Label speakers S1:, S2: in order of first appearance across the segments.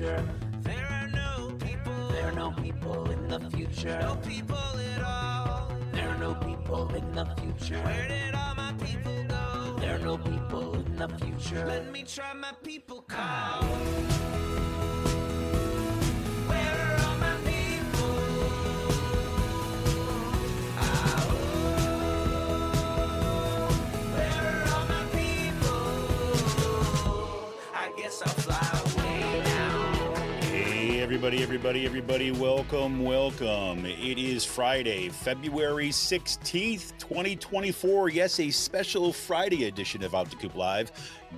S1: future.
S2: There are no people.
S1: There are no people in the future.
S2: No people at all.
S1: There are no people in the future.
S2: Where did all my people go?
S1: There are no people in the future.
S2: Let me try my people call. Where are all my people? Where are all my people? I guess I'll fly away now.
S3: Hey, everybody, welcome. It is Friday, February 16th, 2024. Yes, a special Friday edition of Out to Coop Live.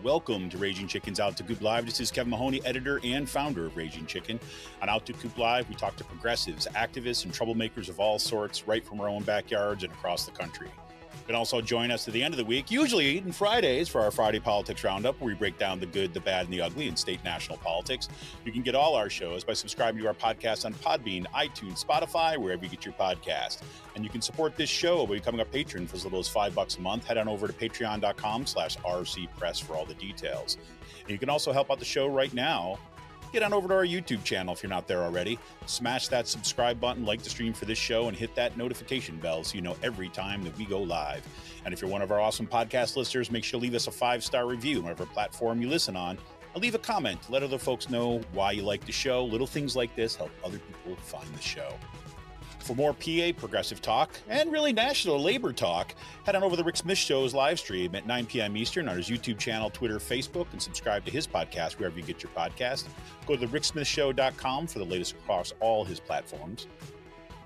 S3: Welcome to Raging Chicken's Out to Coop Live. This is Kevin Mahoney, editor and founder of Raging Chicken. On Out to Coop Live, we talk to progressives, activists, and troublemakers of all sorts, right from our own backyards and across the country. You can also join us at the end of the week, usually on Fridays, for our Friday Politics Roundup, where we break down the good, the bad, and the ugly in state national politics. You can get all our shows by subscribing to our podcast on Podbean, iTunes, Spotify, wherever you get your podcast. And you can support this show by becoming a patron for as little as $5 a month. Head on over to patreon.com/rcpress for all the details. And you can also help out the show right now. Get on over to our YouTube channel if you're not there already. Smash that subscribe button, like the stream for this show, and hit that notification bell so you know every time that we go live. And if you're one of our awesome podcast listeners, make sure to leave us a 5-star review on whatever platform you listen on. And leave a comment to let other folks know why you like the show. Little things like this help other people find the show. For more PA progressive talk and really national labor talk, head on over to the Rick Smith Show's live stream at 9 p.m. Eastern on his YouTube channel, Twitter, Facebook, and subscribe to his podcast wherever you get your podcast. Go to thericksmithshow.com for the latest across all his platforms.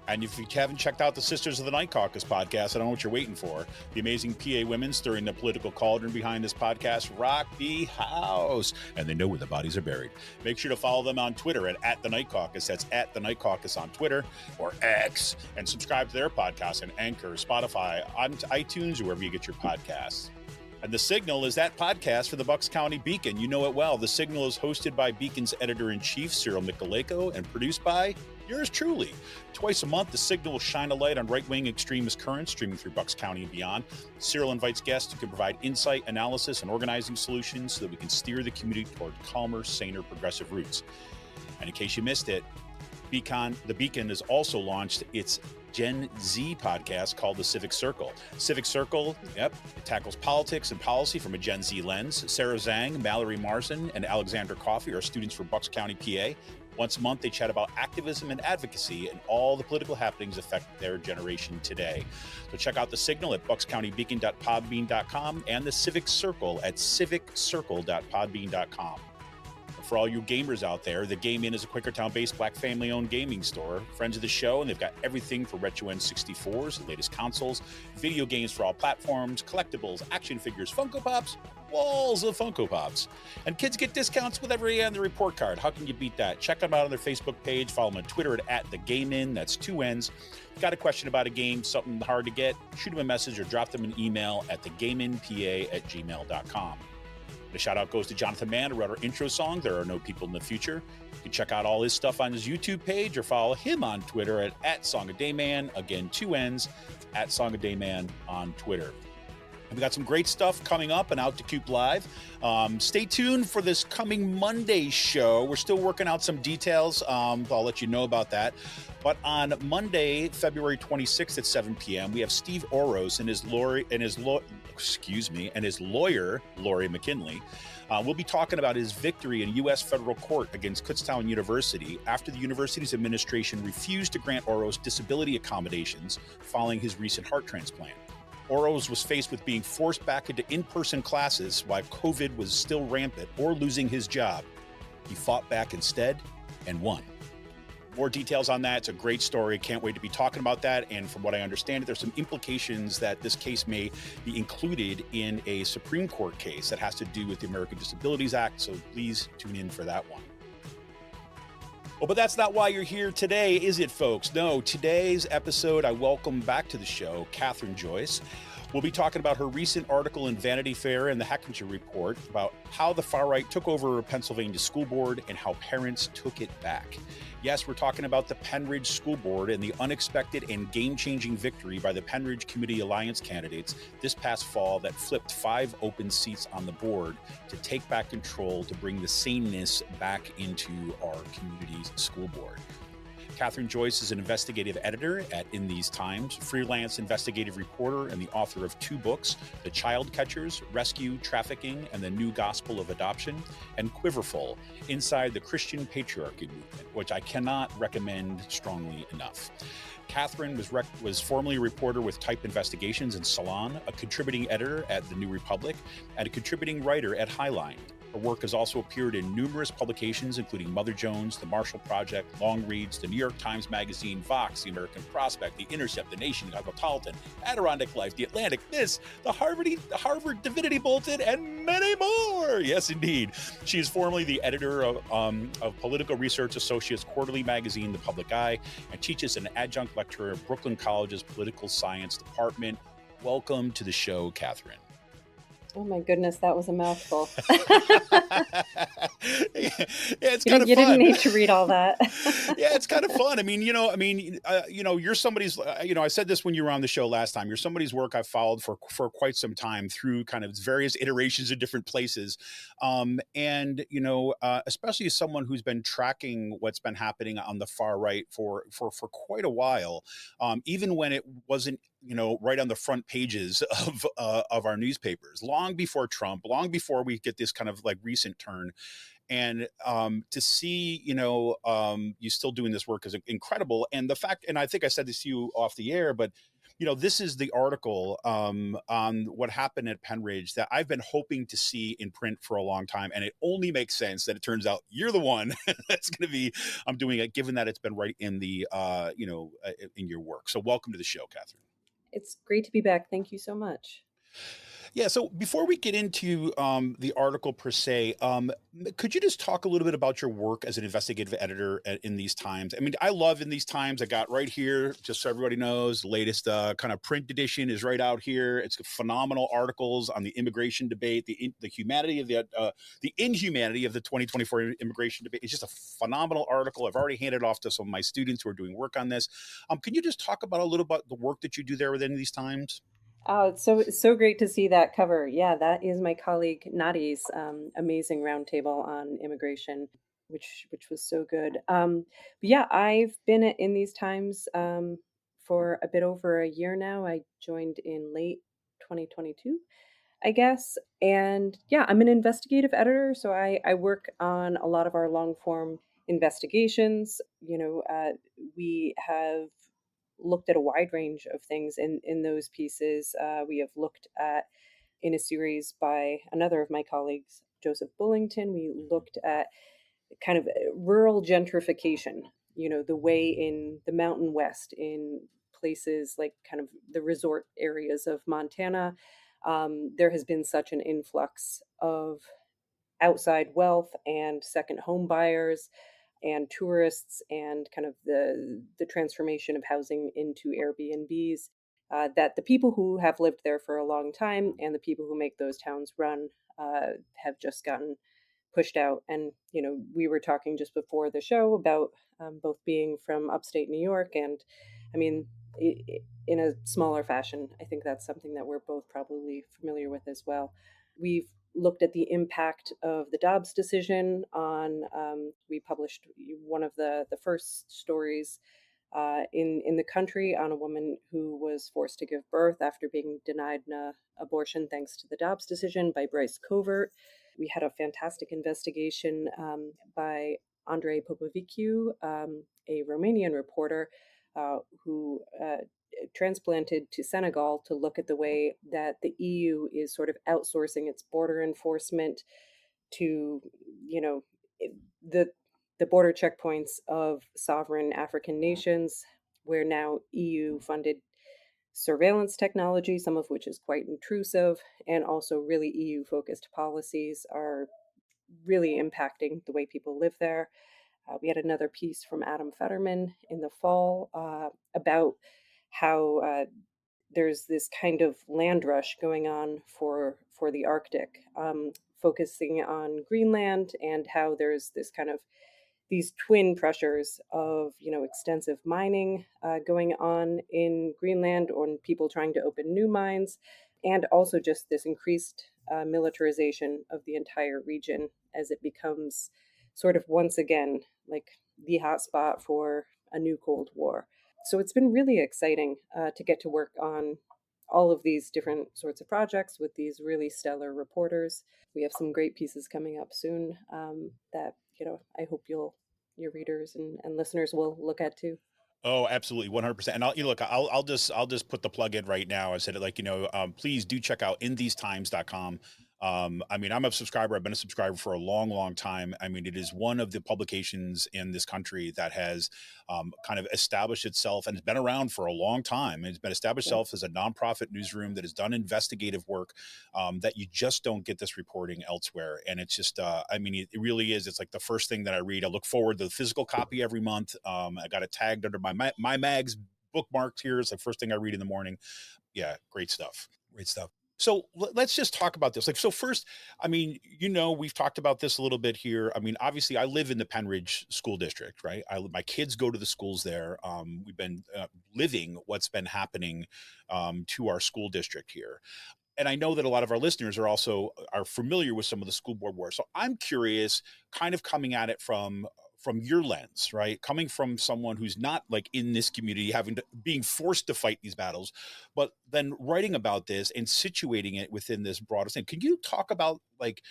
S3: And if you haven't checked out the Sisters of the Night Caucus podcast, I don't know what you're waiting for. The amazing PA women stirring the political cauldron behind this podcast rock the house, and they know where the bodies are buried. Make sure to follow them on Twitter at The Night Caucus. That's at The Night Caucus on Twitter or X, and subscribe to their podcast on Anchor, Spotify, on iTunes, or wherever you get your podcasts. And The Signal is that podcast for the Bucks County Beacon. You know it well. The Signal is hosted by Beacon's editor-in-chief, Cyril Michaleko, and produced by yours truly. Twice a month, The Signal will shine a light on right-wing extremist currents streaming through Bucks County and beyond. Cyril invites guests who can provide insight, analysis, and organizing solutions so that we can steer the community toward calmer, saner, progressive routes. And in case you missed it, The Beacon has also launched its Gen Z podcast called The Civic Circle. Civic Circle, it tackles politics and policy from a Gen Z lens. Sarah Zhang, Mallory Marson, and Alexander Coffey are students from Bucks County, PA. Once a month, they chat about activism and advocacy and all the political happenings affect their generation today. So check out The Signal at buckscountybeacon.podbean.com and The Civic Circle at civiccircle.podbean.com. For all you gamers out there, the Game Inn is a Quakertown-based Black family-owned gaming store. Friends of the show, and they've got everything for retro N64s, the latest consoles, video games for all platforms, collectibles, action figures, Funko Pops, walls of Funko Pops. And kids get discounts with every on the report card. How can you beat that? Check them out on their Facebook page. Follow them on Twitter at The Game Inn. That's 2 N's. Got a question about a game, something hard to get, shoot them a message or drop them an email at thegameinpa@gmail.com. The shout out goes to Jonathan Mann, who wrote our intro song, There Are No People in the Future. You can check out all his stuff on his YouTube page or follow him on Twitter at SongAdayMan. Again, 2 N's, at SongAdayMan on Twitter. And we got some great stuff coming up and Out to Coop Live. Stay tuned for this coming Monday show. We're still working out some details. I'll let you know about that. But on Monday, February 26th at 7 p.m., we have Steve Oros and his lawyer, Lori McKinley. We'll be talking about his victory in U.S. federal court against Kutztown University after the university's administration refused to grant Oros disability accommodations following his recent heart transplant. Oros was faced with being forced back into in-person classes while COVID was still rampant or losing his job. He fought back instead and won. More details on that. It's a great story. Can't wait to be talking about that. And from what I understand, there's some implications that this case may be included in a Supreme Court case that has to do with the American Disabilities Act. So please tune in for that one. Oh, but that's not why you're here today, is it, folks? No, today's episode, I welcome back to the show Kathryn Joyce. We'll be talking about her recent article in Vanity Fair and the Hechinger Report about how the far right took over Pennsylvania School Board and how parents took it back. Yes, we're talking about the Pennridge School Board and the unexpected and game-changing victory by the Pennridge Community Alliance candidates this past fall that flipped 5 open seats on the board to take back control to bring the sameness back into our community's school board. Kathryn Joyce is an investigative editor at In These Times, freelance investigative reporter, and the author of 2 books, The Child Catchers, Rescue, Trafficking, and the New Gospel of Adoption, and Quiverfull, Inside the Christian Patriarchy Movement, which I cannot recommend strongly enough. Kathryn was formerly a reporter with Type Investigations and Salon, a contributing editor at The New Republic, and a contributing writer at Highline. Her work has also appeared in numerous publications, including Mother Jones, The Marshall Project, Longreads, the New York Times Magazine, Vox, The American Prospect, The Intercept, The Nation, Cosmopolitan, Adirondack Life, The Atlantic, This, the Harvard Divinity Bulletin, and many more. Yes, indeed. She is formerly the editor of Political Research Associates Quarterly Magazine, The Public Eye, and teaches an adjunct lecturer at Brooklyn College's Political Science Department. Welcome to the show, Kathryn.
S4: Oh my goodness, that was a mouthful.
S3: Yeah, it's kind of fun.
S4: You didn't need to read all that.
S3: Yeah, it's kind of fun. I mean, you're somebody's. I said this when you were on the show last time. You're somebody's work I've followed for quite some time through kind of various iterations of different places, especially as someone who's been tracking what's been happening on the far right for quite a while, even when it wasn't right on the front pages of our newspapers, long before Trump, long before we get this kind of like recent turn. And to see, you still doing this work is incredible. And the fact, and I think I said this to you off the air, but this is the article on what happened at Pennridge that I've been hoping to see in print for a long time. And it only makes sense that it turns out you're the one that's going to be, I'm doing it, given that it's been right in the, in your work. So welcome to the show, Kathryn.
S4: It's great to be back. Thank you so much.
S3: Yeah. So before we get into the article per se, could you just talk a little bit about your work as an investigative editor in These Times? I mean, I love In These Times. I got right here, just so everybody knows, the latest kind of print edition is right out here. It's phenomenal articles on the immigration debate, the humanity of the inhumanity of the 2024 immigration debate. It's just a phenomenal article. I've already handed off to some of my students who are doing work on this. Can you just talk about a little about the work that you do there within These Times?
S4: Oh, it's so great to see that cover. Yeah, that is my colleague Nadi's amazing roundtable on immigration, which was so good. But yeah, I've been in These Times for a bit over a year now. I joined in late 2022, I guess. And yeah, I'm an investigative editor, so I work on a lot of our long form investigations. We have looked at a wide range of things in those pieces. We have looked at, in a series by another of my colleagues, Joseph Bullington, we looked at kind of rural gentrification, the way in the Mountain West, in places like kind of the resort areas of Montana, there has been such an influx of outside wealth and second home buyers and tourists, and kind of the transformation of housing into Airbnbs, that the people who have lived there for a long time and the people who make those towns run have just gotten pushed out. And we were talking just before the show about both being from upstate New York, and I mean, in a smaller fashion, I think that's something that we're both probably familiar with as well. We've looked at the impact of the Dobbs decision on, we published one of the first stories in the country on a woman who was forced to give birth after being denied an abortion thanks to the Dobbs decision by Bryce Covert. We had a fantastic investigation by Andrei Popoviciu, a Romanian reporter who transplanted to Senegal to look at the way that the EU is sort of outsourcing its border enforcement to, the border checkpoints of sovereign African nations, where now EU-funded surveillance technology, some of which is quite intrusive, and also really EU-focused policies are really impacting the way people live there. We had another piece from Adam Fetterman in the fall about how there's this kind of land rush going on for the Arctic, focusing on Greenland and how there's this kind of these twin pressures of extensive mining going on in Greenland, or people trying to open new mines, and also just this increased militarization of the entire region as it becomes sort of once again like the hotspot for a new Cold War. So it's been really exciting to get to work on all of these different sorts of projects with these really stellar reporters. We have some great pieces coming up soon that I hope your readers and listeners will look at too.
S3: Oh, absolutely, 100%. And look, I'll just put the plug in right now. I said it, like, please do check out inthes.com. I mean, I'm a subscriber. I've been a subscriber for a long, long time. I mean, it is one of the publications in this country that has kind of established itself, and it's been around for a long time. It's been established itself as a nonprofit newsroom that has done investigative work that you just don't get this reporting elsewhere. And it's just, I mean, it really is. It's like the first thing that I read. I look forward to the physical copy every month. I got it tagged under my mags bookmarked here. It's the first thing I read in the morning. Yeah, great stuff. Great stuff. So let's just talk about this. Like, so first, I mean, we've talked about this a little bit here. I mean, obviously, I live in the Pennridge School District, right? My kids go to the schools there. We've been living what's been happening to our school district here. And I know that a lot of our listeners are familiar with some of the school board wars. So I'm curious, kind of coming at it from your lens, right? Coming from someone who's not like in this community, being forced to fight these battles, but then writing about this and situating it within this broader thing. Can you talk about like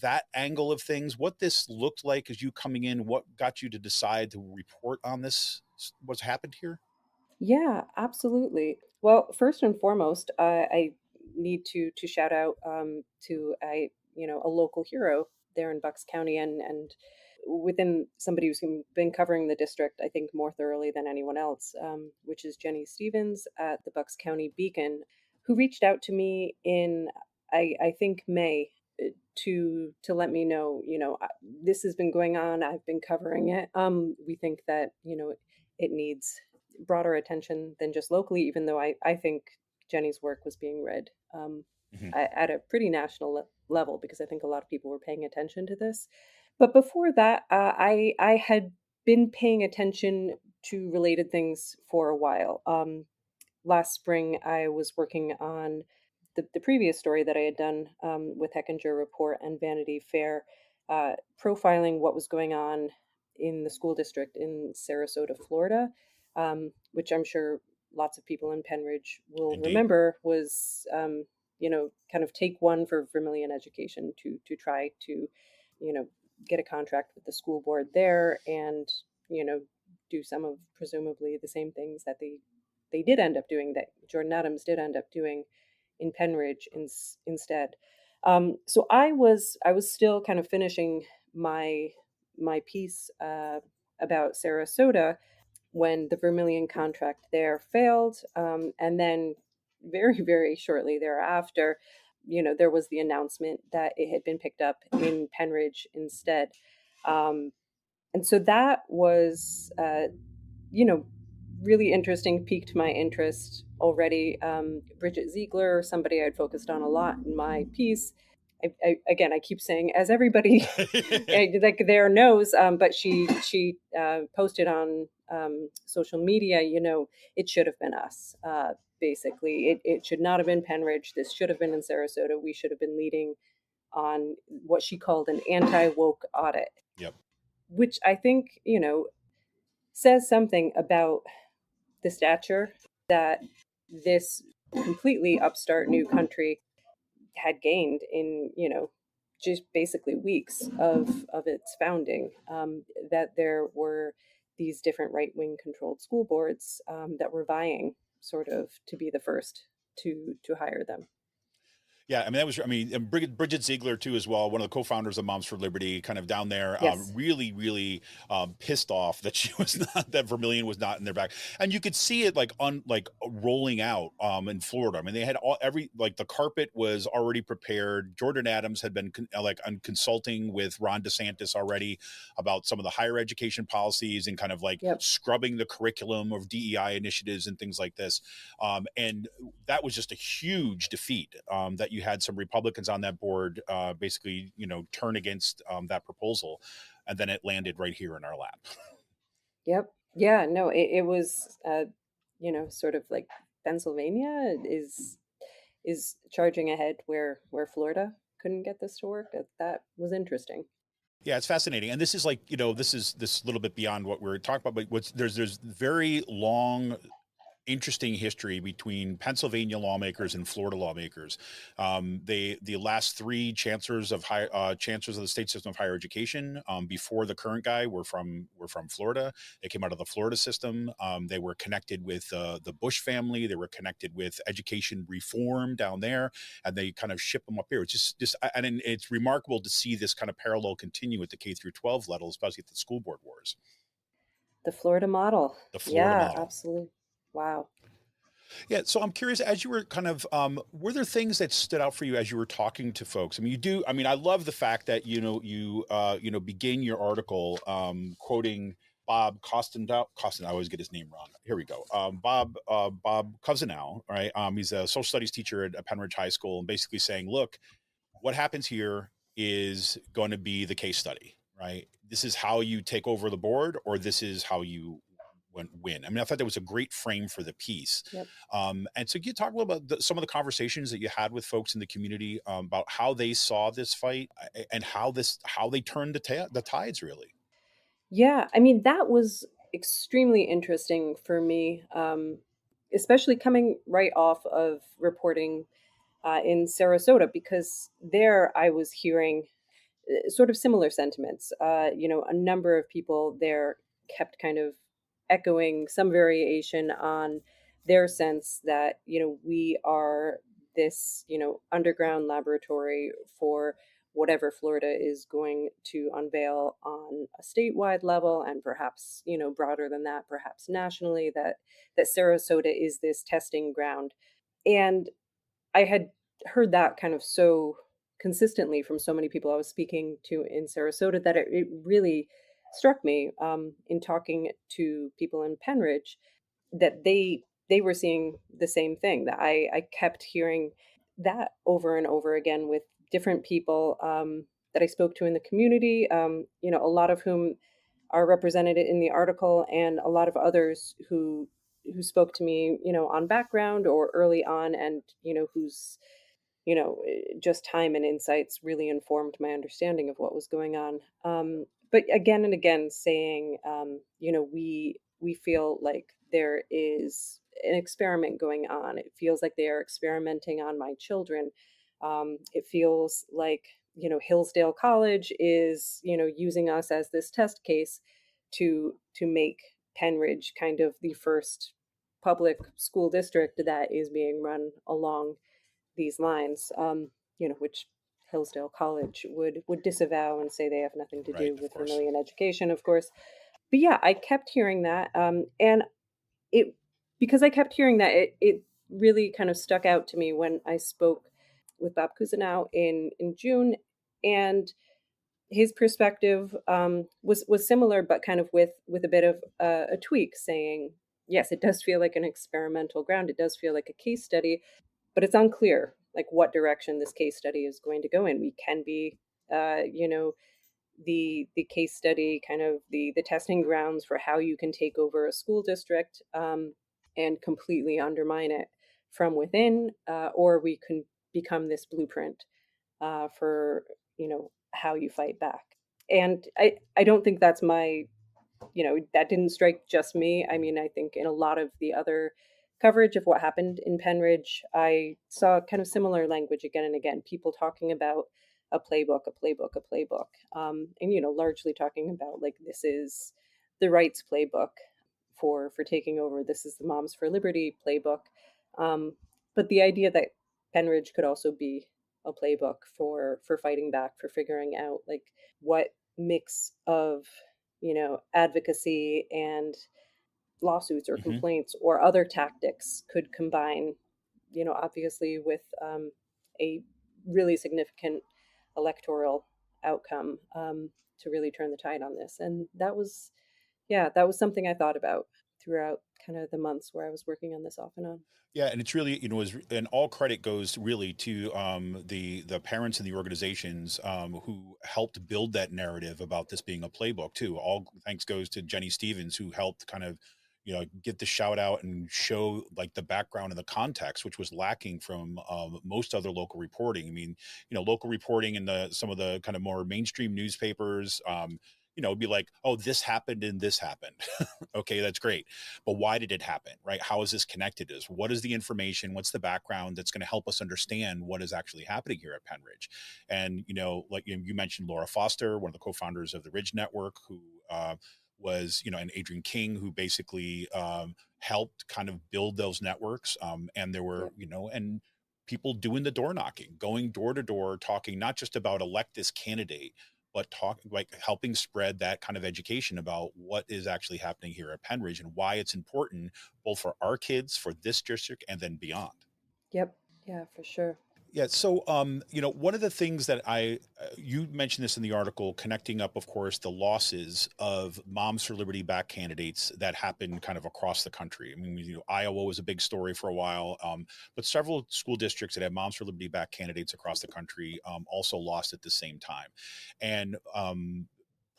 S3: that angle of things, what this looked like as you coming in, what got you to decide to report on this, what's happened here?
S4: Yeah, absolutely. Well, first and foremost, I need to shout out to a local hero there in Bucks County, and within somebody who's been covering the district, I think more thoroughly than anyone else, which is Jenny Stevens at the Bucks County Beacon, who reached out to me in I think May to let me know, this has been going on. I've been covering it. We think that it needs broader attention than just locally, even though I think Jenny's work was being read at a pretty national level, because I think a lot of people were paying attention to this. But before that, I had been paying attention to related things for a while. Last spring, I was working on the previous story that I had done with Heckinger Report and Vanity Fair, profiling what was going on in the school district in Sarasota, Florida, which I'm sure lots of people in Pennridge will
S3: Indeed.
S4: remember was, kind of take one for Vermilion Education to try to, get a contract with the school board there and, do some of presumably the same things that they did end up doing, that Jordan Adams did end up doing in Pennridge instead. So I was still kind of finishing my piece about Sarasota when the Vermilion contract there failed, and then very, very shortly thereafter, there was the announcement that it had been picked up in Pennridge instead. And so that was, really interesting, piqued my interest already. Bridget Ziegler, somebody I'd focused on a lot in my piece. Again, I keep saying, as everybody like there knows, but she posted on social media, it should have been us. Basically, it should not have been Pennridge. This should have been in Sarasota. We should have been leading on what she called an anti-woke audit.
S3: Yep.
S4: Which I think, says something about the stature that this completely upstart new country had gained in, just basically weeks of its founding, that there were these different right-wing controlled school boards that were vying sort of to be the first to hire them.
S3: Yeah, I mean that was. I mean, and Bridget Ziegler too, as well. One of the co-founders of Moms for Liberty, kind of down there,
S4: Yes.
S3: really, really pissed off that she was not that Vermilion was not in their back, and you could see it like rolling out in Florida. I mean, they had like the carpet was already prepared. Jordan Adams had been consulting with Ron DeSantis already about some of the higher education policies and kind of like
S4: Yep.
S3: scrubbing the curriculum of DEI initiatives and things like this. And that was just a huge defeat that you had some Republicans on that board basically, turn against that proposal. And then it landed right here in our lap.
S4: Yep. Yeah, no, it was sort of like Pennsylvania is charging ahead where Florida couldn't get this to work. That was interesting.
S3: Yeah, it's fascinating. And this is like, this is this little bit beyond what we're talking about, but there's very long interesting history between Pennsylvania lawmakers and Florida lawmakers. The last three chancellors of chancellors of the state system of higher education before the current guy were from Florida. They came out of the Florida system. They were connected with the Bush family. They were connected with education reform down there, and they kind of ship them up here. It's just and it's remarkable to see this kind of parallel continue at the K through 12 level, especially at the school board wars.
S4: The Florida model.
S3: The Florida
S4: Yeah,
S3: model.
S4: absolutely. Wow.
S3: Yeah, so I'm curious, as you were kind of, were there things that stood out for you as you were talking to folks? I mean, I love the fact that, you begin your article quoting Bob I always get his name wrong. Here we go. Bob Cousinow, right? He's a social studies teacher at Pennridge High School, and basically saying, look, what happens here is going to be the case study, right? This is how you take over the board, or this is how you win. I mean, I thought that was a great frame for the piece.
S4: Yep.
S3: And so can you talk a little about some of the conversations that you had with folks in the community about how they saw this fight and how they turned the tides, really?
S4: Yeah, I mean, that was extremely interesting for me, especially coming right off of reporting in Sarasota, because there I was hearing sort of similar sentiments. A number of people there kept kind of echoing some variation on their sense that, we are this, underground laboratory for whatever Florida is going to unveil on a statewide level, and perhaps, broader than that, perhaps nationally, that Sarasota is this testing ground. And I had heard that kind of so consistently from so many people I was speaking to in Sarasota that it really struck me in talking to people in Pennridge that they were seeing the same thing. That I kept hearing that over and over again with different people that I spoke to in the community. A lot of whom are represented in the article, and a lot of others who spoke to me, on background or early on, and whose just time and insights really informed my understanding of what was going on. But again and again, saying, we feel like there is an experiment going on. It feels like they are experimenting on my children. It feels like Hillsdale College is using us as this test case to make Pennridge kind of the first public school district that is being run along these lines, which Hillsdale College would disavow and say they have nothing to
S3: Right,
S4: do
S3: of
S4: with
S3: course.
S4: Vermilion education, of course. But yeah, I kept hearing that, and it because I kept hearing that, it really kind of stuck out to me when I spoke with Bob Cousinow in June, and his perspective was similar, but kind of with a bit of a tweak, saying, yes, it does feel like an experimental ground. It does feel like a case study, but it's unclear like what direction this case study is going to go in. We can be, the case study, kind of the testing grounds for how you can take over a school district and completely undermine it from within, or we can become this blueprint for how you fight back. And I don't think that's my that didn't strike just me. I mean, I think in a lot of the other coverage of what happened in Pennridge, I saw kind of similar language again and again. People talking about a playbook, a playbook, a playbook, and largely talking about like this is the rights playbook for taking over. This is the Moms for Liberty playbook. But the idea that Pennridge could also be a playbook for fighting back, for figuring out like what mix of, advocacy and lawsuits or
S3: Hmm.
S4: complaints or other tactics could combine, obviously with a really significant electoral outcome, to really turn the tide on this. And that was something I thought about throughout kind of the months where I was working on this off and on.
S3: Yeah, and it's really, and all credit goes really to the parents and the organizations who helped build that narrative about this being a playbook too. All thanks goes to Jenny Stevens, who helped kind of, get the shout out and show like the background and the context, which was lacking from most other local reporting. I mean, local reporting in some of the kind of more mainstream newspapers. It'd be like, oh, this happened and this happened. Okay, that's great. But why did it happen, right? How is this connected to this? What is the information? What's the background that's going to help us understand what is actually happening here at Pennridge? And, like you mentioned Laura Foster, one of the co-founders of the Ridge Network, who was, and Adrian King, who basically helped kind of build those networks. And there were, and people doing the door knocking, going door to door, talking not just about elect this candidate, but helping spread that kind of education about what is actually happening here at Pennridge and why it's important both for our kids, for this district, and then beyond.
S4: Yep. Yeah, for sure.
S3: Yeah. So, one of the things that you mentioned this in the article, connecting up, of course, the losses of Moms for Liberty back candidates that happened kind of across the country. I mean, Iowa was a big story for a while, but several school districts that had Moms for Liberty back candidates across the country also lost at the same time. And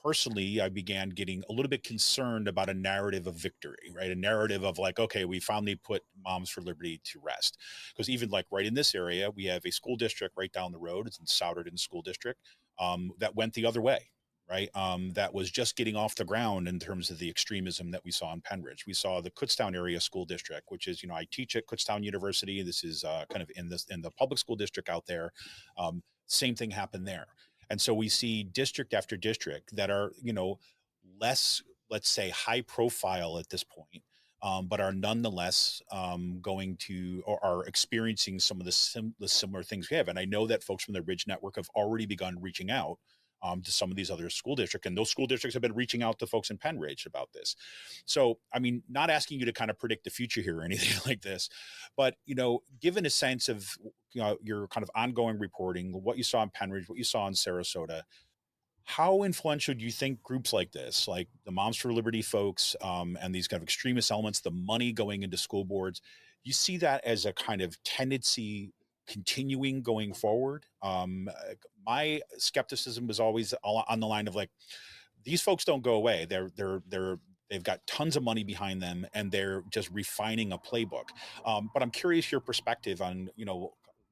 S3: personally, I began getting a little bit concerned about a narrative of victory, right? A narrative of like, okay, we finally put Moms for Liberty to rest. Because even like right in this area, we have a school district right down the road. It's in Souderton School District, that went the other way, right? That was just getting off the ground in terms of the extremism that we saw in Pennridge. We saw the Kutztown area school district, which is, I teach at Kutztown University. This is kind of in the public school district out there. Same thing happened there. And so we see district after district that are, less, let's say, high profile at this point, but are nonetheless going to or are experiencing some of the similar things we have. And I know that folks from the Ridge Network have already begun reaching out to some of these other school districts. And those school districts have been reaching out to folks in Pennridge about this. So, I mean, not asking you to kind of predict the future here or anything like this, but, given a sense of, your kind of ongoing reporting, what you saw in Pennridge, what you saw in Sarasota, how influential do you think groups like this, like the Moms for Liberty folks, and these kind of extremist elements, the money going into school boards, you see that as a kind of tendency continuing going forward? My skepticism was always on the line of like, these folks don't go away. They've got tons of money behind them, and they're just refining a playbook. But I'm curious your perspective on,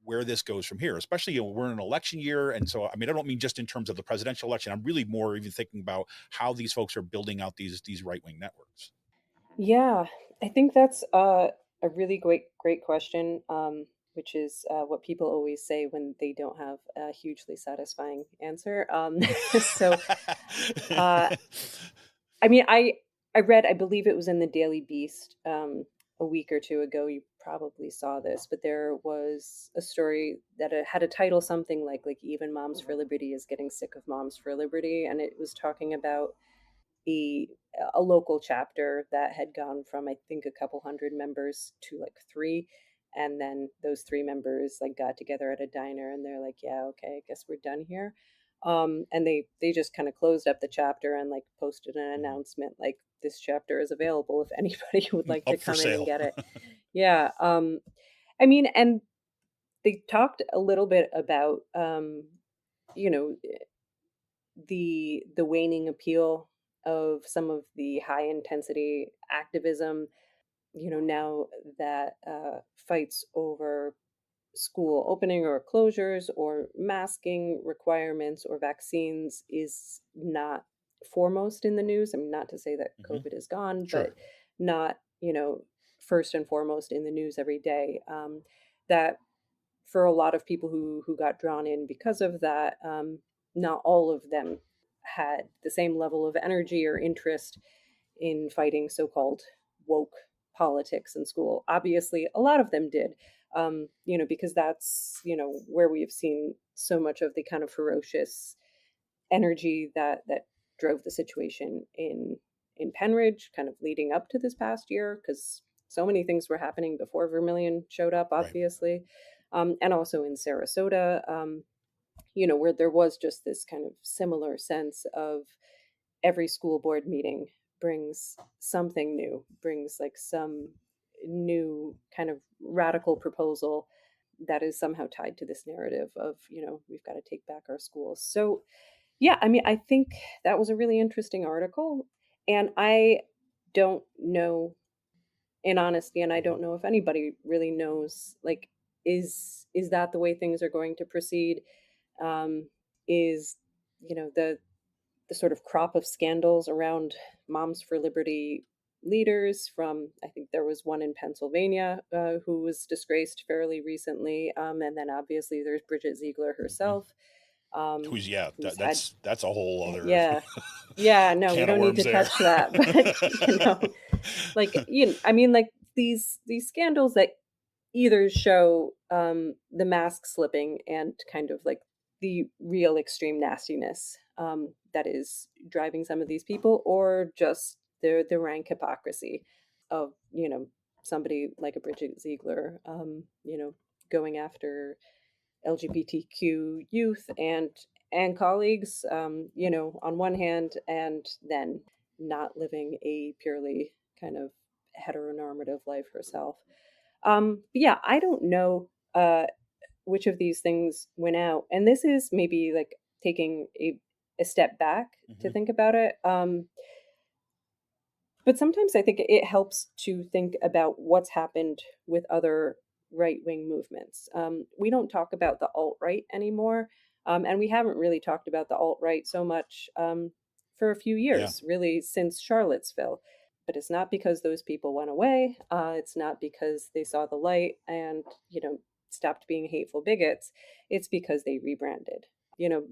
S3: where this goes from here, especially, we're in an election year. And so, I mean, I don't mean just in terms of the presidential election. I'm really more even thinking about how these folks are building out these right-wing networks.
S4: Yeah, I think that's a really great question, which is what people always say when they don't have a hugely satisfying answer. So, uh, I mean, I read, I believe it was in the Daily Beast a week or two ago. You probably saw this, but there was a story that had a title something like even Moms for Liberty is getting sick of Moms for Liberty, and it was talking about a a local chapter that had gone from I think a couple hundred members to like three, and then those three members like got together at a diner and they're like, yeah, okay, I guess we're done here. And they just kind of closed up the chapter and like posted an announcement like this chapter is available if anybody would like to
S3: Up for
S4: come in and
S3: sale.
S4: get it. Yeah. I mean, and they talked a little bit about you know the waning appeal of some of the high intensity activism, now that fights over school opening or closures or masking requirements or vaccines is not foremost in the news. I mean, not to say that
S3: Hmm.
S4: COVID is gone,
S3: Sure.
S4: but not, first and foremost in the news every day. That for a lot of people who got drawn in because of that, not all of them had the same level of energy or interest in fighting so-called woke politics in school. Obviously, a lot of them did, because that's, where we have seen so much of the kind of ferocious energy that drove the situation in Pennridge, kind of leading up to this past year, because so many things were happening before Vermilion showed up, obviously, and also in Sarasota, where there was just this kind of similar sense of every school board meeting brings something new, brings like some new kind of radical proposal that is somehow tied to this narrative of, we've got to take back our schools. So, yeah, I mean, I think that was a really interesting article. And I don't know, in honesty, and I don't know if anybody really knows, like, is that the way things are going to proceed? Is, the sort of crop of scandals around Moms for Liberty leaders from, I think there was one in Pennsylvania who was disgraced fairly recently. And then obviously there's Bridget Ziegler herself.
S3: Who's
S4: had,
S3: that's a whole other
S4: no, we
S3: can of
S4: don't need
S3: worms
S4: to
S3: there.
S4: touch that. But, I mean, like these scandals that either show the mask slipping and kind of like the real extreme nastiness that is driving some of these people, or just the rank hypocrisy of somebody like a Bridget Ziegler, going after LGBTQ youth and colleagues, on one hand, and then not living a purely kind of heteronormative life herself. Yeah, I don't know which of these things went out, and this is maybe like taking a step back to think about it. But sometimes I think it helps to think about what's happened with other right-wing movements. We don't talk about the alt-right anymore, and we haven't really talked about the alt-right so much for a few years, really, since Charlottesville. But it's not because those people went away. It's not because they saw the light and, stopped being hateful bigots. It's because they rebranded.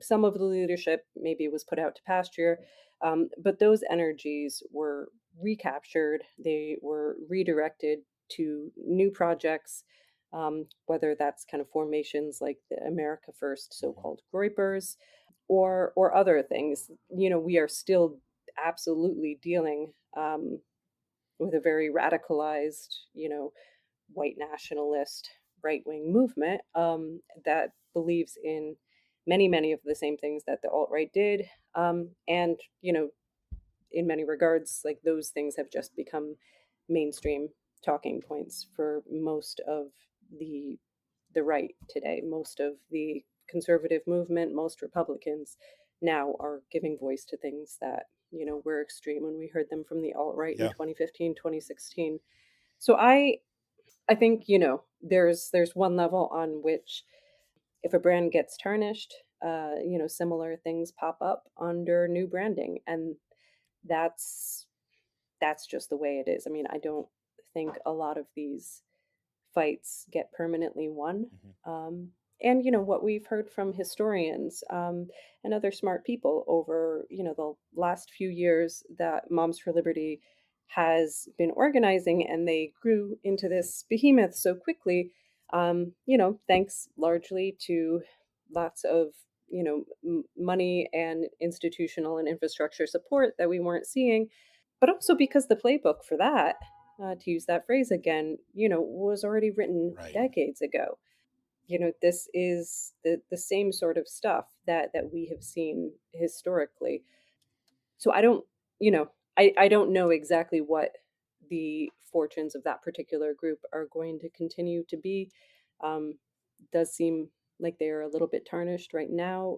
S4: Some of the leadership maybe was put out to pasture, but those energies were recaptured. They were redirected to new projects, whether that's kind of formations like the America First so-called Groypers, or other things. We are still absolutely dealing with a very radicalized, white nationalist right-wing movement that believes in many of the same things that the alt-right did, and in many regards, like those things have just become mainstream talking points for most of the right today. Most of the conservative movement, most Republicans now are giving voice to things that were extreme when we heard them from the alt-right in 2015, 2016. So I think there's one level on which if a brand gets tarnished, similar things pop up under new branding, and that's just the way it is. I mean, I don't think a lot of these fights get permanently won. And what we've heard from historians and other smart people over the last few years that Moms for Liberty has been organizing, and they grew into this behemoth so quickly, thanks largely to lots of money and institutional and infrastructure support that we weren't seeing, but also because the playbook for that, to use that phrase again, was already written decades ago. This is the same sort of stuff that we have seen historically. So I don't, I don't know exactly what the fortunes of that particular group are going to continue to be. Does seem like they are a little bit tarnished right now.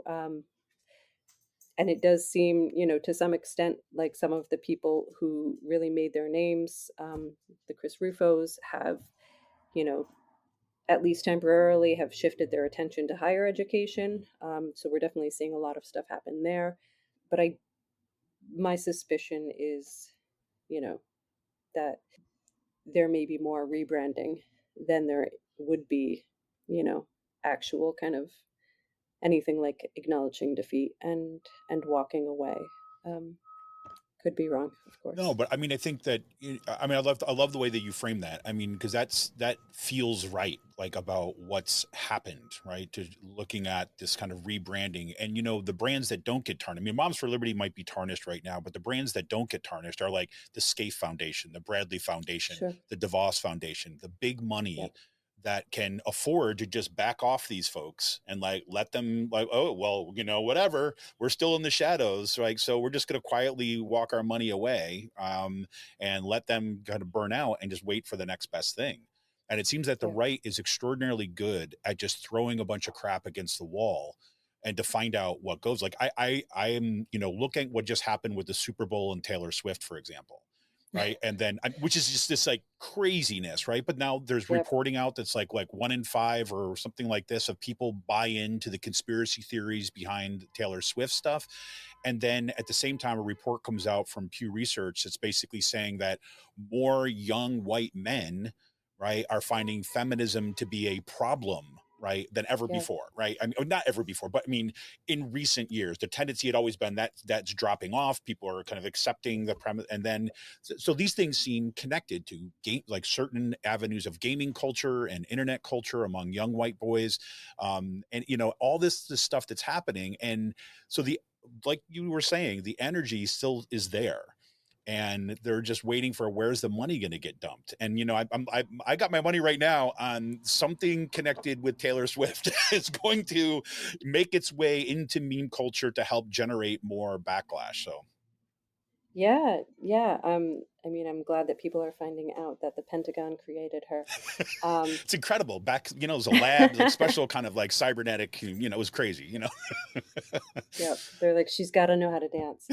S4: And it does seem, to some extent, like some of the people who really made their names, the Chris Rufos, have, at least temporarily, have shifted their attention to higher education. So we're definitely seeing a lot of stuff happen there. But my suspicion is, that there may be more rebranding than there would be, actual kind of anything like acknowledging defeat and walking away. Could be wrong, of course.
S3: No, but I mean, I think that, I mean, I love the way that you frame that. I mean, because that feels right, like about what's happened, right? To looking at this kind of rebranding, and the brands that don't get tarnished. I mean, Moms for Liberty might be tarnished right now, but the brands that don't get tarnished are like the Scaife Foundation, the Bradley Foundation,
S4: Sure.
S3: the DeVos Foundation, the big money.
S4: Yep.
S3: That can afford to just back off these folks and like let them like, oh, well, whatever, we're still in the shadows, right? So we're just going to quietly walk our money away, and let them kind of burn out and just wait for the next best thing. And it seems that the right is extraordinarily good at just throwing a bunch of crap against the wall and to find out what goes. Like I am, looking at what just happened with the Super Bowl and Taylor Swift, for example. Right. And then, which is just this like craziness. Right. But now there's reporting out that's like 1 in 5 or something like this of people buy into the conspiracy theories behind Taylor Swift stuff. And then at the same time, a report comes out from Pew Research that's basically saying that more young white men, right, are finding feminism to be a problem, right, than ever before, right? I mean, not ever before, but I mean, in recent years, the tendency had always been that that's dropping off. People are kind of accepting the premise, and then so these things seem connected to like certain avenues of gaming culture and internet culture among young white boys, and all this stuff that's happening, and so like you were saying, the energy still is there. And they're just waiting for where's the money going to get dumped. And I got my money right now on something connected with Taylor Swift. It's going to make its way into meme culture to help generate more backlash. So
S4: yeah. I mean, I'm glad that people are finding out that the Pentagon created her.
S3: It's incredible. Back, it was a lab, like special kind of like cybernetic. It was crazy.
S4: Yep, they're like, she's got to know how to dance.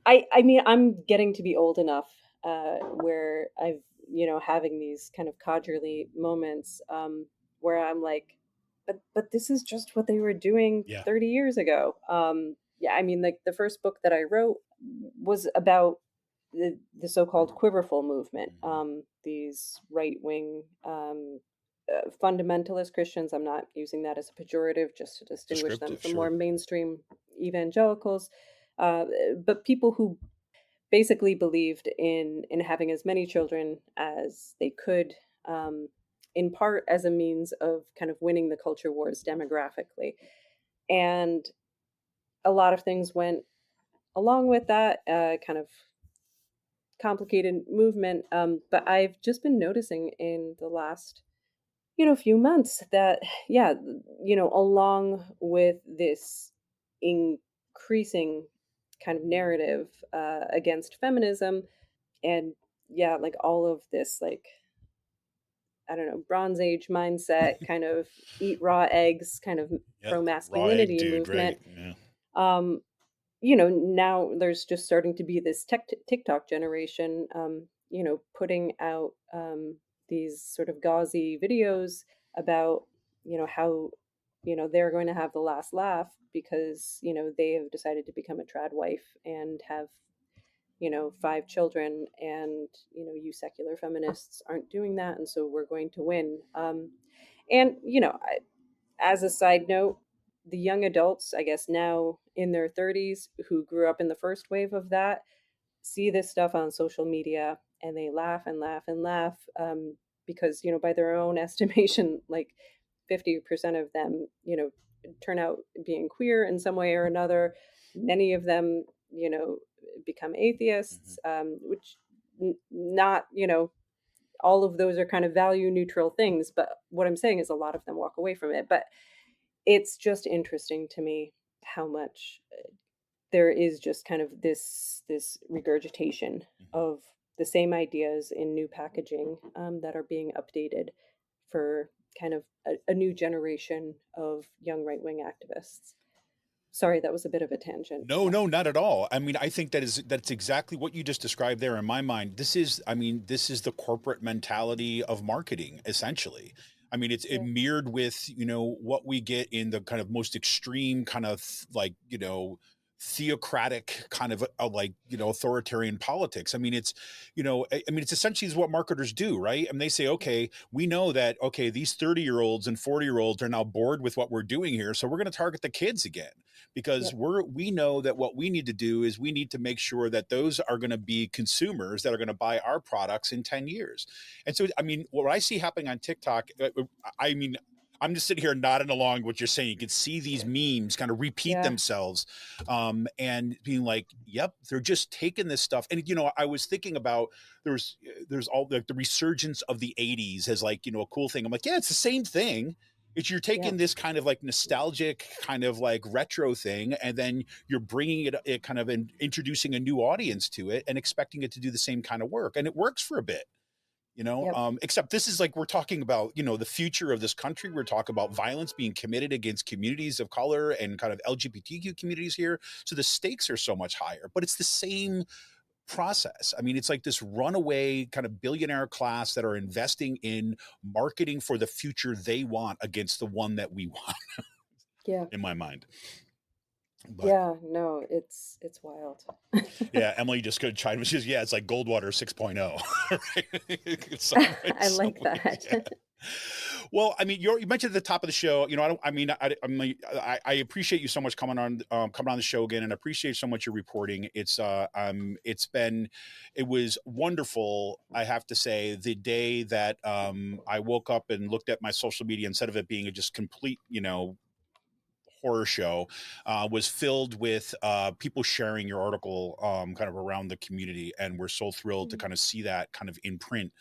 S4: I mean, I'm getting to be old enough where I've, having these kind of codgerly moments where I'm like, but this is just what they were doing 30 years ago. Yeah, I mean, like the first book that I wrote was about the so-called Quiverfull movement. These right-wing fundamentalist Christians. I'm not using that as a pejorative, just to distinguish them from more mainstream evangelicals. But people who basically believed in having as many children as they could, in part as a means of kind of winning the culture wars demographically. And a lot of things went along with that kind of complicated movement. But I've just been noticing in the last few months that along with this increasing kind of narrative against feminism and like all of this, like, I don't know, Bronze Age mindset, kind of eat raw eggs, kind of pro masculinity movement. Right? Yeah. Now there's just starting to be this TikTok generation, putting out these sort of gauzy videos about, how, they're going to have the last laugh because, they have decided to become a trad wife and have, 5 children, and, you secular feminists aren't doing that. And so we're going to win. And, as a side note, the young adults, I guess now in their 30s, who grew up in the first wave of that, see this stuff on social media and they laugh and laugh and laugh because, by their own estimation, like 50% of them, turn out being queer in some way or another. Many of them, become atheists, which not, all of those are kind of value neutral things. But what I'm saying is a lot of them walk away from it. But it's just interesting to me how much there is just kind of this regurgitation of the same ideas in new packaging that are being updated for kind of a new generation of young right-wing activists. Sorry, that was a bit of a tangent.
S3: No, not at all. I mean, I think that's exactly what you just described there in my mind. This is the corporate mentality of marketing, essentially. I mean, it's mirrored with, what we get in the kind of most extreme kind of like, theocratic kind of authoritarian politics. I mean, it's essentially what marketers do, right? And they say, okay, we know that, okay, these 30-year-olds and 40-year-olds are now bored with what we're doing here, so we're going to target the kids again. because
S4: Yep.
S3: we know that what we need to do is we need to make sure that those are going to be consumers that are going to buy our products in 10 years. And so, I mean, what I see happening on TikTok, I mean, I'm just sitting here nodding along what you're saying. You can see these memes kind of repeat
S4: Yeah.
S3: themselves, and being like, yep, they're just taking this stuff. And, you know, I was thinking about there's all the resurgence of the 80s as like, you know, a cool thing. I'm like, yeah, it's the same thing. It's you're taking
S4: Yeah.
S3: this kind of like nostalgic kind of like retro thing, and then you're bringing it kind of introducing a new audience to it and expecting it to do the same kind of work. And it works for a bit. You know,
S4: Yep.
S3: except this is like, we're talking about, you know, the future of this country. We're talking about violence being committed against communities of color and kind of LGBTQ communities here. So the stakes are so much higher, but it's the same process. I mean, it's like this runaway kind of billionaire class that are investing in marketing for the future they want against the one that we want,
S4: Yeah.
S3: in my mind. But
S4: Yeah. No, it's wild.
S3: yeah, Emily just could chime in. She's, yeah, it's like Goldwater 6.0. Right?
S4: I like that.
S3: Yeah. Well, I mean, you mentioned at the top of the show, you know, I appreciate you so much coming on the show again, and I appreciate so much your reporting. It was wonderful. I have to say, the day that I woke up and looked at my social media, instead of it being a just complete, you know, horror show, was filled with people sharing your article kind of around the community, and we're so thrilled to kind of see that kind of in print,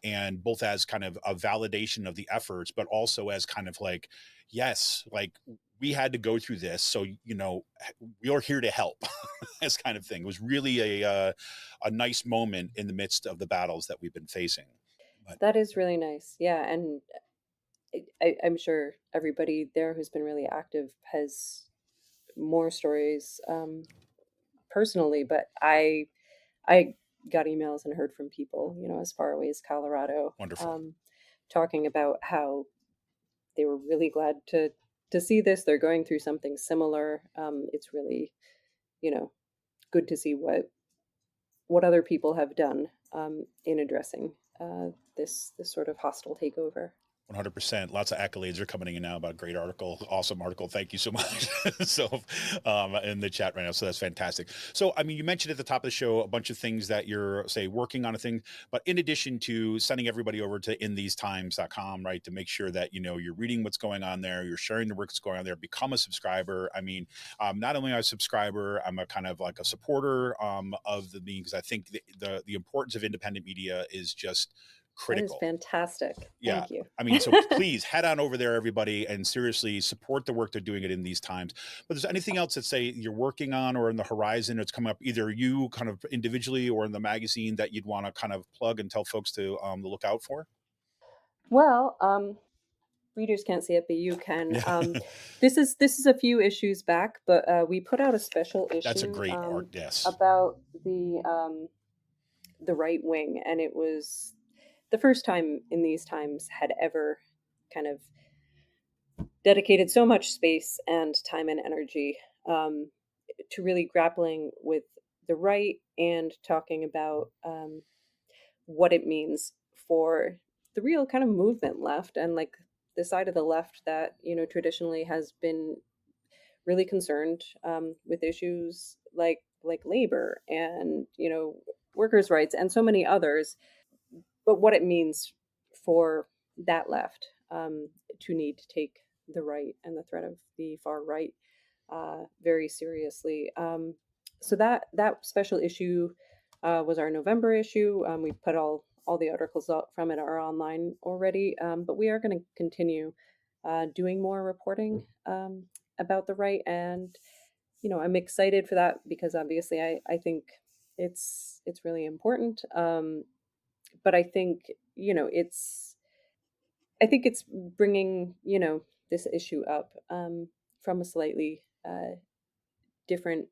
S3: and both as kind of a validation of the efforts, but also as kind of like, yes, like we had to go through this, so you know, we're here to help. This kind of thing. It was really a nice moment in the midst of the battles that we've been facing. But
S4: That is really nice. Yeah, and I'm sure everybody there who's been really active has more stories personally, but I got emails and heard from people, you know, as far away as Colorado,
S3: wonderful.
S4: talking about how they were really glad to see this. They're going through something similar. It's really, you know, good to see what other people have done in addressing this sort of hostile takeover.
S3: 100%. Lots of accolades are coming in now about great article, awesome article. Thank you so much. So, in the chat right now. So that's fantastic. So, I mean, you mentioned at the top of the show a bunch of things that you're, say, working on a thing, but in addition to sending everybody over to inthesetimes.com, right, to make sure that, you know, you're reading what's going on there, you're sharing the work that's going on there, become a subscriber. I mean, not only am I a subscriber, I'm a kind of like a supporter of the media, because I think the importance of independent media is just critical.
S4: That is fantastic.
S3: Yeah.
S4: Thank you.
S3: I mean, so please head on over there, everybody, and seriously support the work they're doing it in these times. But there's anything else that, say, you're working on or in the horizon, it's coming up, either you kind of individually or in the magazine, that you'd want to kind of plug and tell folks to look out for?
S4: Well, readers can't see it, but you can.
S3: Yeah.
S4: This is a few issues back, but we put out a special issue.
S3: That's a great art. Yes.
S4: About the right wing, and it was the first time in these times had ever kind of dedicated so much space and time and energy to really grappling with the right and talking about what it means for the real kind of movement left, and like the side of the left that, you know, traditionally has been really concerned with issues like labor and, you know, workers' rights and so many others, but what it means for that left to need to take the right and the threat of the far right very seriously. So that special issue was our November issue. We put all the articles out from it are online already, but we are going to continue doing more reporting about the right, and you know, I'm excited for that because obviously I think it's really important. But I think, you know, I think it's bringing, you know, this issue up from a slightly different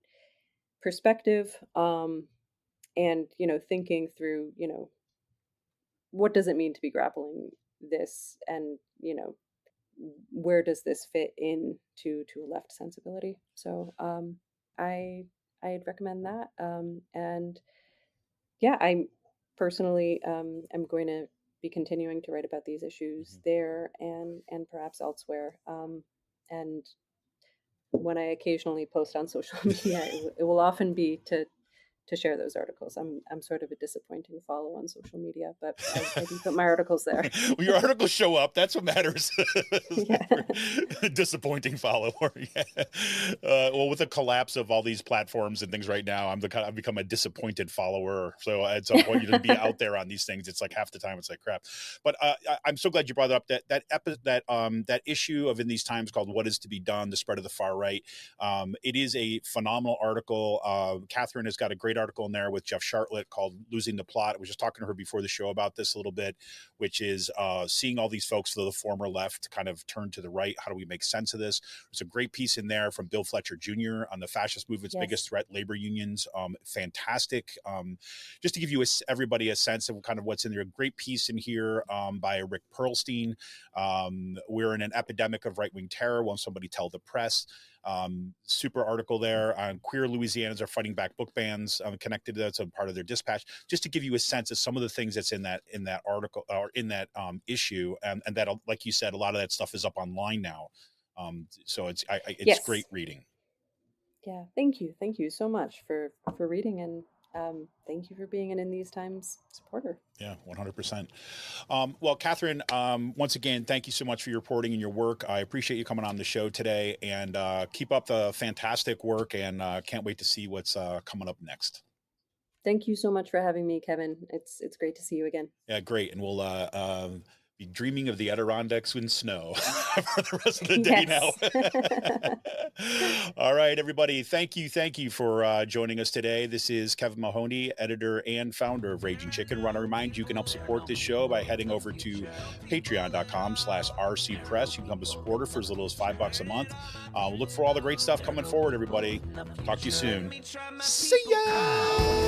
S4: perspective, and, you know, thinking through, you know, what does it mean to be grappling this, and, you know, where does this fit in to a left sensibility. So I'd recommend that, and yeah, I personally am going to be continuing to write about these issues there and perhaps elsewhere. And when I occasionally post on social media, it will often be to share those articles. I'm sort of a disappointing follow on social media, but I do put my articles there.
S3: Well, your articles show up. That's what matters.
S4: Yeah.
S3: Disappointing follower. Yeah. Well, with the collapse of all these platforms and things right now, I've become a disappointed follower. So at some point, you to be out there on these things, it's like half the time it's like crap. But I'm so glad you brought up that issue of In These Times called "What Is to Be Done: The Spread of the Far Right." It is a phenomenal article. Kathryn has got a great article in there with Jeff Shartlett called "Losing the Plot." I was just talking to her before the show about this a little bit, which is seeing all these folks of the former left kind of turn to the right. How do we make sense of this? There's a great piece in there from Bill Fletcher Jr. on the fascist movement's biggest threat, labor unions. Fantastic. Just to give you everybody a sense of kind of what's in there. A great piece in here by Rick Perlstein. We're in an epidemic of right-wing terror. Won't somebody tell the press? Super article there on queer Louisianans are fighting back book bans, connected to that's a part of their dispatch, just to give you a sense of some of the things that's in that article or in that issue. And that, like you said, a lot of that stuff is up online now. So it's great reading.
S4: Yeah. Thank you so much for reading, and thank you for being an In These Times supporter.
S3: Yeah, 100%. Well, Kathryn, once again, thank you so much for your reporting and your work. I appreciate you coming on the show today, and keep up the fantastic work, and can't wait to see what's coming up next.
S4: Thank you so much for having me, Kevin. It's great to see you again.
S3: Yeah, great. And we'll be dreaming of the Adirondacks in snow for the rest of the day now. All right, everybody. Thank you for joining us today. This is Kevin Mahoney, editor and founder of Raging Chicken. I want to remind you can help support this show by heading over to patreon.com/rcpress. You can become a supporter for as little as $5 a month. We'll look for all the great stuff coming forward, everybody. Talk to you soon. See ya!